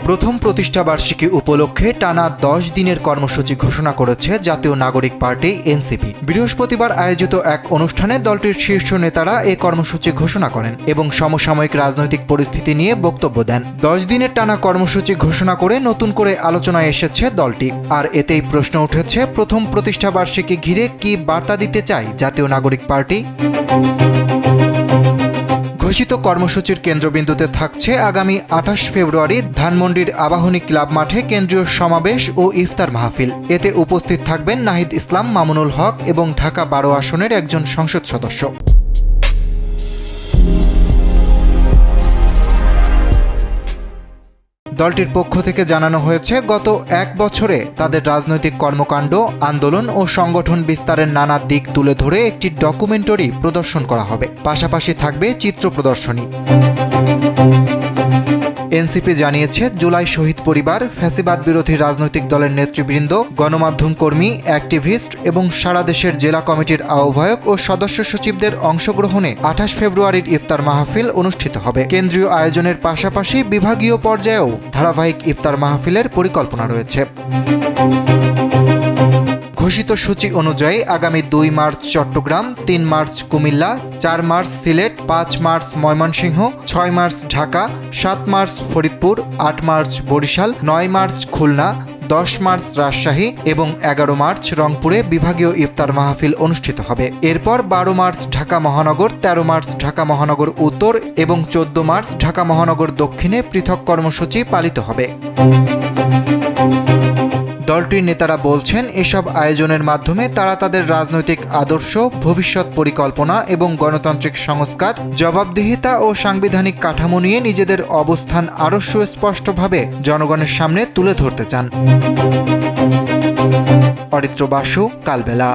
প্রথম প্রতিষ্ঠাবার্ষিকী উপলক্ষে টানা 10 দিনের কর্মসূচি ঘোষণা করেছে জাতীয় নাগরিক পার্টি এনসিপি। বৃহস্পতিবার আয়োজিত এক অনুষ্ঠানে দলটির শীর্ষ নেতারা এই কর্মসূচি ঘোষণা করেন এবং সমসাময়িক রাজনৈতিক পরিস্থিতি নিয়ে বক্তব্য দেন। 10 দিনের টানা কর্মসূচি ঘোষণা করে নতুন করে আলোচনায় এসেছে দলটি। আর এতেই প্রশ্ন উঠেছে, প্রথম প্রতিষ্ঠাবার্ষিকী ঘিরে কি বার্তা দিতে চায় জাতীয় নাগরিক পার্টি? ঘোষিত কর্মসূচির কেন্দ্রবিন্দুতে থাকছে আগামী 28 ফেব্রুয়ারি ধানমন্ডির আবাহনী ক্লাব মাঠে কেন্দ্রীয় সমাবেশ ও ইফতার মাহফিল। এতে উপস্থিত থাকবেন নাহিদ ইসলাম, মামুনুল হক এবং ঢাকা 12 আসনের একজন সংসদ সদস্য। দলটির পক্ষ থেকে জানানো হয়েছে, গত 1 বছরে তাদের রাজনৈতিক কর্মকাণ্ড, আন্দোলন ও সংগঠন বিস্তারের নানা দিক তুলে ধরে একটি ডকুমেন্টারি প্রদর্শন করা হবে। পাশাপাশি থাকবে চিত্র প্রদর্শনী। এনসিপি জানিয়েছে, জুলাই শহীদ পরিবার, ফ্যাসিবাদ বিরোধী রাজনৈতিক দলের নেতৃবৃন্দ, গণমাধ্যম কর্মী, অ্যাক্টিভিস্ট এবং সারা দেশের জেলা কমিটির আহ্বায়ক ও সদস্য সচিবদের অংশগ্রহণে 28 ফেব্রুয়ারির ইফতার মাহফিল অনুষ্ঠিত হবে। কেন্দ্রীয় আয়োজনের পাশাপাশি বিভাগীয় পর্যায়েও ধারাবাহিক ইফতার মাহফিলের পরিকল্পনা রয়েছে। ঘোষিত সূচি অনুযায়ী আগামী 2 মার্চ চট্টগ্রাম, 3 মার্চ কুমিল্লা, 4 মার্চ সিলেট, 5 মার্চ ময়মনসিংহ, 6 মার্চ ঢাকা, 7 মার্চ ফরিদপুর, 8 মার্চ বরিশাল, 9 মার্চ খুলনা, 10 মার্চ রাজশাহী এবং 11 মার্চ রংপুরে বিভাগীয় ইফতার মাহফিল অনুষ্ঠিত হবে। এরপর 12 মার্চ ঢাকা মহানগর, 13 মার্চ ঢাকা মহানগর উত্তর এবং 14 মার্চ ঢাকা মহানগর দক্ষিণে পৃথক কর্মসূচি পালিত হবে। দলটির নেতারা বলছেন, এসব আয়োজনের মাধ্যমে তারা তাদের রাজনৈতিক আদর্শ, ভবিষ্যৎ পরিকল্পনা এবং গণতান্ত্রিক সংস্কার, জবাবদিহিতা ও সাংবিধানিক কাঠামো নিয়ে নিজেদের অবস্থান আরও সুস্পষ্টভাবে জনগণের সামনে তুলে ধরতে চান। অরিত্র বাসু, কালবেলা।